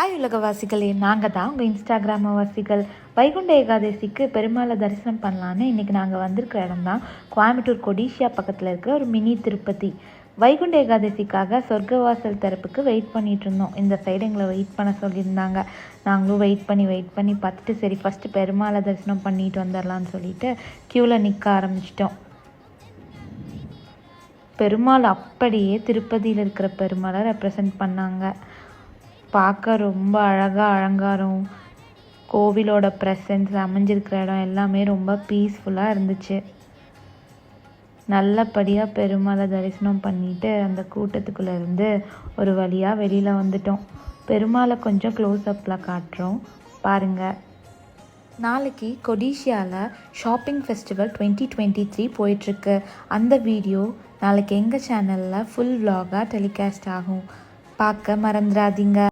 Hi உலகவாசிகளே, நாங்கள் தான் உங்கள் இன்ஸ்டாகிராம வாசிகள். வைகுண்ட ஏகாதசிக்கு பெருமாளை தரிசனம் பண்ணலான்னு இன்றைக்கி நாங்கள் வந்திருக்கிற இடம் தான் கோயம்புத்தூர் கொடிஷியா பக்கத்தில் இருக்கிற ஒரு மினி திருப்பதி. வைகுண்ட ஏகாதசிக்காக சொர்க்கவாசல் தரப்புக்கு வெயிட் பண்ணிகிட்டு இருந்தோம். இந்த சைடு எங்களை வெயிட் பண்ண சொல்லியிருந்தாங்க. நாங்களும் வெயிட் பண்ணி பார்த்துட்டு சரி ஃபஸ்ட்டு பெருமாளை தரிசனம் பண்ணிட்டு வந்துடலான்னு சொல்லிட்டு க்யூவில் நிற்க ஆரம்பிச்சிட்டோம். பெருமாள் அப்படியே திருப்பதியில் இருக்கிற பெருமாளை ரெப்ரசன்ட் பண்ணாங்க. பார்க்க ரொம்ப அலங்காரம், கோவிலோட ப்ரெசன்ஸ், அமைஞ்சிருக்கிற இடம் எல்லாமே ரொம்ப பீஸ்ஃபுல்லாக இருந்துச்சு. நல்லபடியாக பெருமாளை தரிசனம் பண்ணிவிட்டு அந்த கூட்டத்துக்குள்ளே இருந்து ஒரு வழியாக வெளியில் வந்துட்டோம். பெருமாளை கொஞ்சம் க்ளோஸ்அப்பில் காட்டுறோம் பாருங்கள். நாளைக்கு கொடிஷியாவில் ஷாப்பிங் ஃபெஸ்டிவல் 2023 போயிட்டுருக்கு. அந்த வீடியோ நாளைக்கு எங்கள் சேனலில் ஃபுல் vlog-ஆ டெலிகாஸ்ட் ஆகும். பார்க்க மறந்துடாதீங்க.